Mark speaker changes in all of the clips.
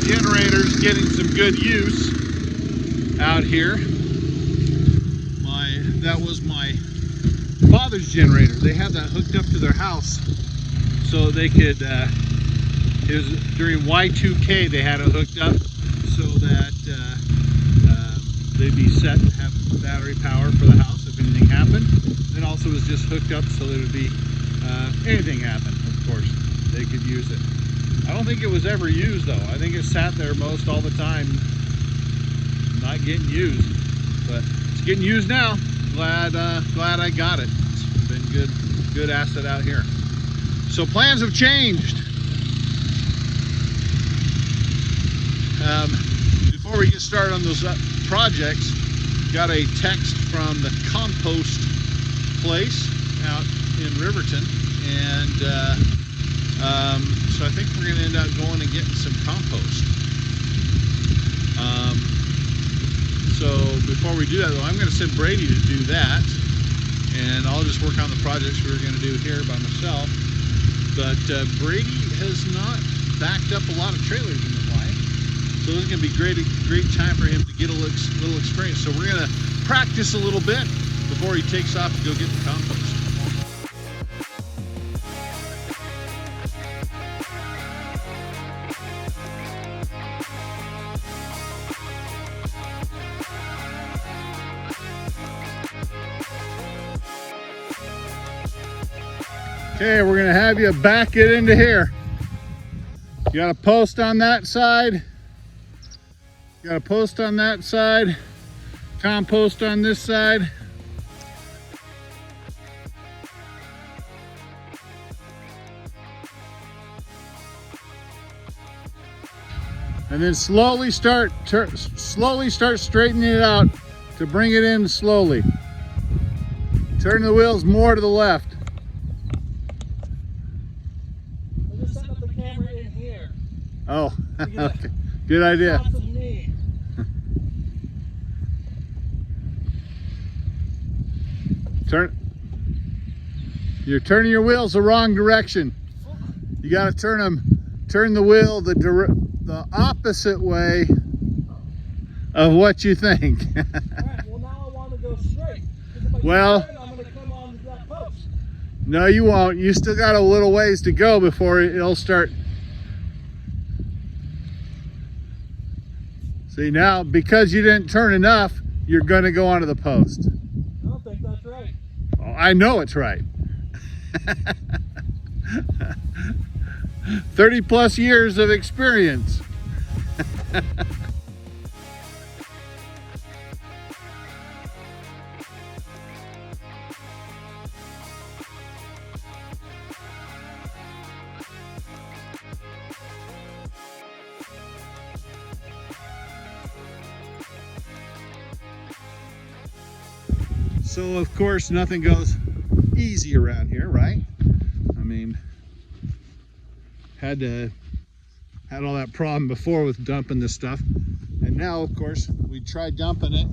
Speaker 1: generator's getting some good use out here. That was my father's generator. They had that hooked up to their house so they could, it was during Y2K they had it hooked up so that they'd be set to have battery power for the house if anything happened. Then also was just hooked up so there would be, anything happened, of course, they could use it. I don't think it was ever used though. I think it sat there most all the time, not getting used, but it's getting used now. Glad I got it. It's been good asset out here. So plans have changed. Before we get started on those projects, got a text from the compost place out in Riverton, and so I think we're going to end up going and getting some compost. So before we do that though, I'm going to send Brady to do that, and I'll just work on the projects we were going to do here by myself. But Brady has not backed up a lot of trailers in his life, so this is going to be a great time for him to get a little experience. So we're going to practice a little bit before he takes off to go get the compost. Okay, we're gonna have you back it into here. You got a post on that side. You got a post on that side. Compost on this side. And then slowly start straightening it out to bring it in slowly. Turn the wheels more to the left. Oh, okay. Good idea. You're turning your wheels the wrong direction. You got to turn the wheel the opposite way of what you think.
Speaker 2: All right, well now I want to go straight.
Speaker 1: Well,
Speaker 2: straight, I'm going to come on that post.
Speaker 1: No, you won't. You still got a little ways to go before it'll start. See, now, because you didn't turn enough, you're going to go onto the post.
Speaker 2: I don't think that's right.
Speaker 1: Oh, I know it's right. 30 plus years of experience. So of course nothing goes easy around here, right? I mean, had all that problem before with dumping this stuff, and now of course we tried dumping it,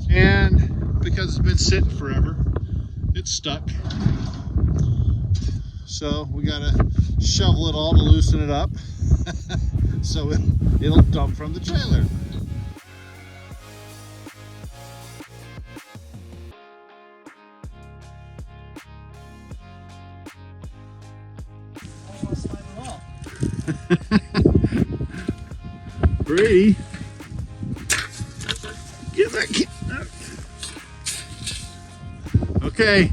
Speaker 1: and because it's been sitting forever, it's stuck. So we gotta shovel it all to loosen it up so it'll dump from the trailer. Brady, get that kid. Okay.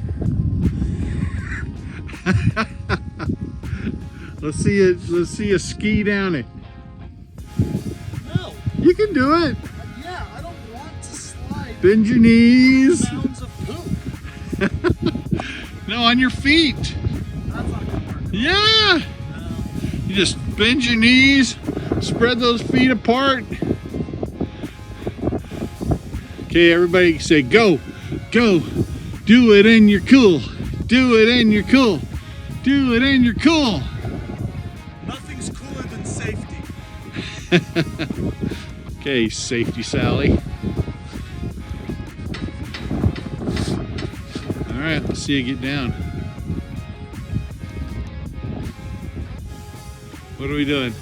Speaker 1: Let's see you ski down it.
Speaker 2: No.
Speaker 1: You can do it.
Speaker 2: Yeah, I don't want to slide.
Speaker 1: Bend your knees.
Speaker 2: Mounds of poop.
Speaker 1: No, on your feet.
Speaker 2: That's not gonna work.
Speaker 1: Yeah.
Speaker 2: No.
Speaker 1: You just bend your knees, spread those feet apart. Okay, everybody say go, go. Do it and you're cool. Do it and you're cool. Do it and you're cool.
Speaker 2: Nothing's cooler than safety.
Speaker 1: Okay, safety Sally. All right, let's see you get down. What are we doing?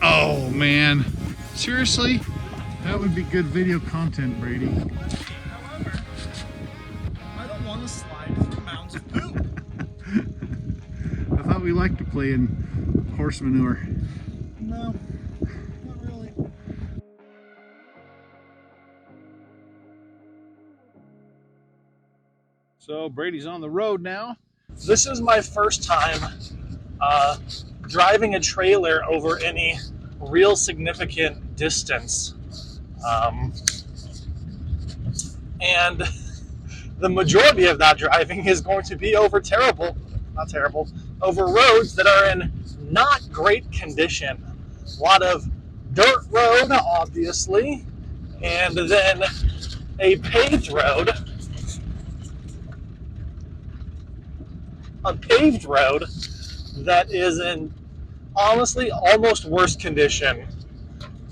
Speaker 1: Oh man, seriously? That would be good video content, Brady.
Speaker 2: However, I don't want to slide through mounds of poop.
Speaker 1: I thought we liked to play in horse manure.
Speaker 2: No, not really.
Speaker 1: So Brady's on the road now.
Speaker 2: This is my first time driving a trailer over any real significant distance. And the majority of that driving is going to be over over roads that are in not great condition. A lot of dirt road, obviously, and then a paved road. A paved road that is in honestly almost worse condition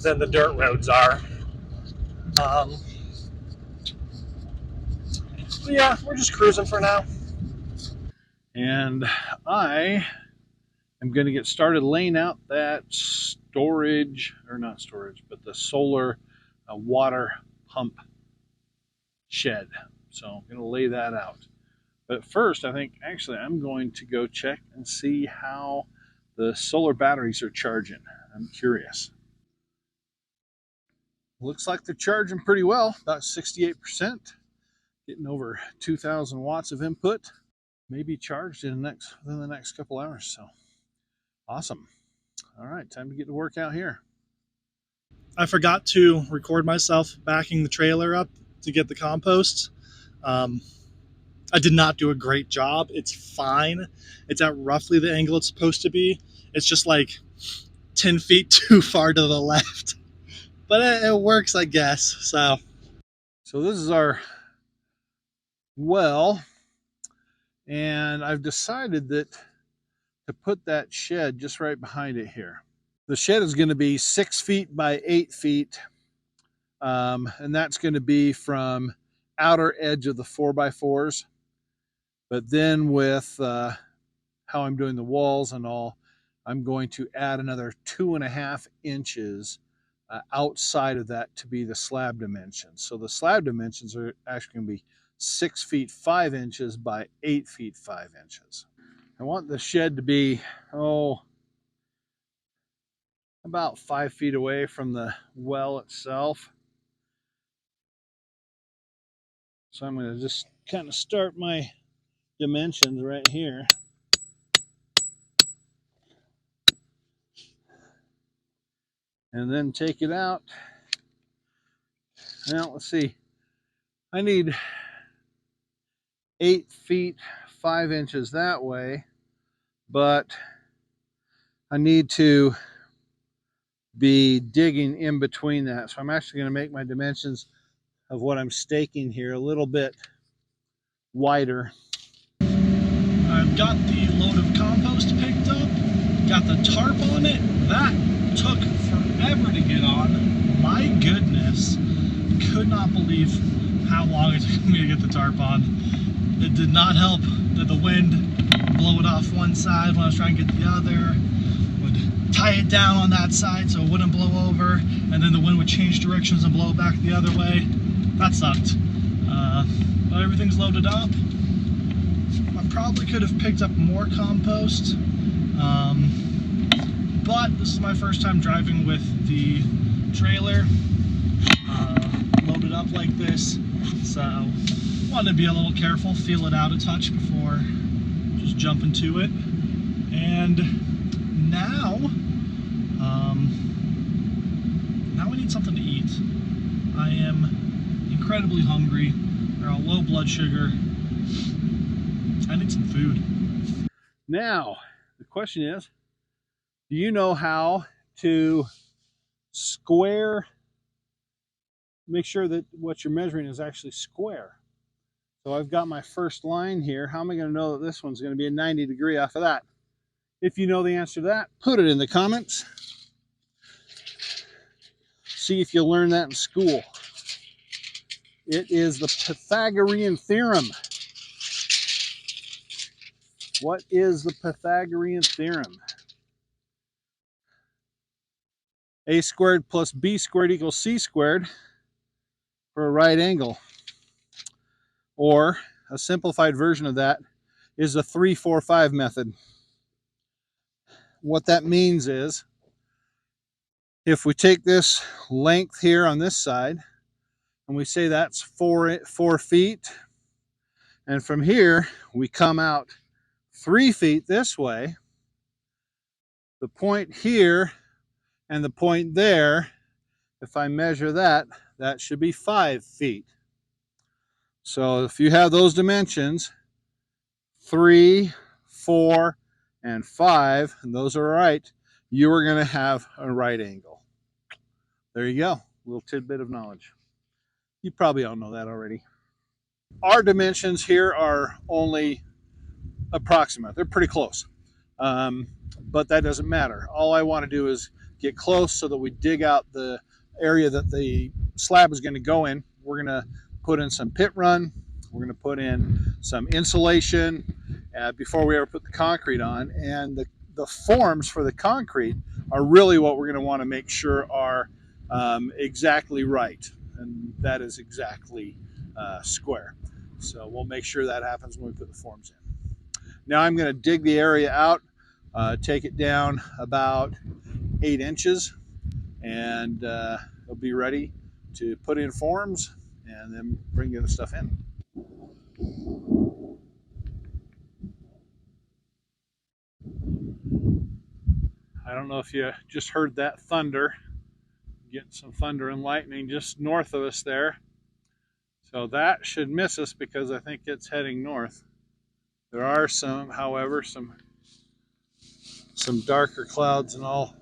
Speaker 2: than the dirt roads are. Yeah, we're just cruising for now.
Speaker 1: And I am going to get started laying out that storage, or not storage, but the solar water pump shed. So I'm going to lay that out. But first, I think actually I'm going to go check and see how the solar batteries are charging. I'm curious. Looks like they're charging pretty well, about 68%, getting over 2,000 watts of input. Maybe charged within the next couple hours. So awesome. All right, time to get to work out here.
Speaker 2: I forgot to record myself backing the trailer up to get the compost. I did not do a great job. It's fine. It's at roughly the angle it's supposed to be. It's just like 10 feet too far to the left. But it works, I guess.
Speaker 1: So this is our well, and I've decided that to put that shed just right behind it here. The shed is going to be 6 feet by 8 feet, and that's going to be from outer edge of the 4x4s. But then with how I'm doing the walls and all, I'm going to add another 2.5 inches outside of that to be the slab dimensions. So the slab dimensions are actually going to be 6 feet 5 inches by 8 feet 5 inches. I want the shed to be, about 5 feet away from the well itself. So I'm going to just kind of start my dimensions right here. And then take it out. Now let's see. I need 8 feet 5 inches that way, but I need to be digging in between that. So I'm actually going to make my dimensions of what I'm staking here a little bit wider.
Speaker 2: I've got the load of compost picked up, got the tarp on it. That took forever to get on. My goodness. Could not believe how long it took me to get the tarp on. It did not help that the wind blow it off one side when I was trying to get the other, would tie it down on that side so it wouldn't blow over, and then the wind would change directions and blow it back the other way. That sucked. But everything's loaded up. I probably could have picked up more compost, but this is my first time driving with the trailer loaded up like this, so wanted to be a little careful, feel it out a touch before just jumping to it. And now I need something to eat. I am incredibly hungry. They're on low blood sugar. I need some food.
Speaker 1: Now, the question is, do you know how to make sure that what you're measuring is actually square? So I've got my first line here. How am I going to know that this one's going to be a 90 degree off of that? If you know the answer to that, put it in the comments. See if you learned that in school. It is the Pythagorean theorem. What is the Pythagorean theorem? A squared plus B squared equals C squared for a right angle. Or a simplified version of that is the 3-4-5 method. What that means is, if we take this length here on this side, and we say that's 4 feet, and from here we come out 3 feet this way, the point here and the point there, if I measure that, that should be 5 feet. So if you have those dimensions, 3, 4, and 5, and those are right, you are going to have a right angle. There you go, a little tidbit of knowledge. You probably all know that already. Our dimensions here are only approximate. They're pretty close. But that doesn't matter. All I want to do is get close so that we dig out the area that the slab is going to go in. We're going to put in some pit run. We're going to put in some insulation before we ever put the concrete on. And the forms for the concrete are really what we're going to want to make sure are exactly right. And that is exactly square. So we'll make sure that happens when we put the forms in. Now I'm going to dig the area out, take it down about 8 inches, and it'll be ready to put in forms and then bring the stuff in. I don't know if you just heard that thunder. Getting some thunder and lightning just north of us there. So that should miss us because I think it's heading north. There are some, however, some darker clouds and all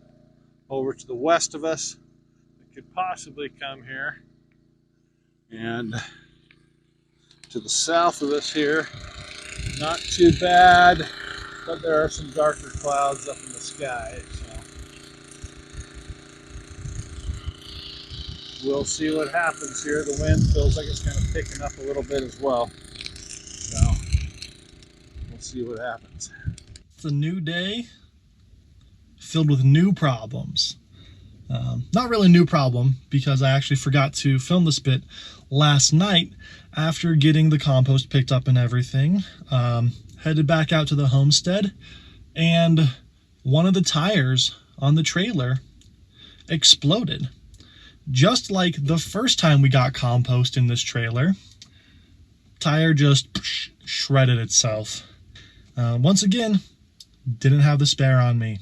Speaker 1: over to the west of us that could possibly come here. And to the south of us here, not too bad, but there are some darker clouds up in the sky. So we'll see what happens here. The wind feels like it's kind of picking up a little bit as well. So we'll see what happens.
Speaker 2: It's a new day filled with new problems. Not really a new problem, because I actually forgot to film this bit last night after getting the compost picked up and everything. Headed back out to the homestead, and one of the tires on the trailer exploded. Just like the first time we got compost in this trailer, tire just shredded itself. Once again, didn't have the spare on me.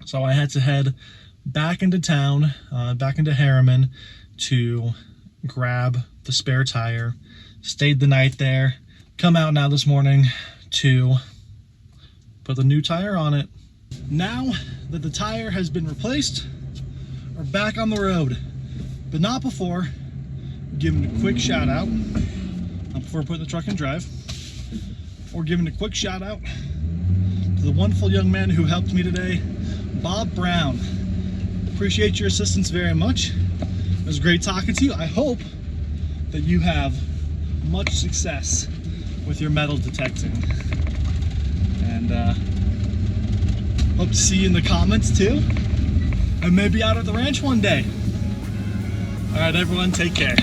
Speaker 2: So I had to head back into town, back into Harriman, to grab the spare tire. Stayed the night there. Come out now this morning to put the new tire on it. Now that the tire has been replaced, we're back on the road. But not before giving a quick shout out, not before putting the truck in drive, or giving a quick shout out to the wonderful young man who helped me today, Bob Brown. Appreciate your assistance very much. It was great talking to you. I hope that you have much success with your metal detecting. And hope to see you in the comments too. And maybe out at the ranch one day. All right, everyone, take care.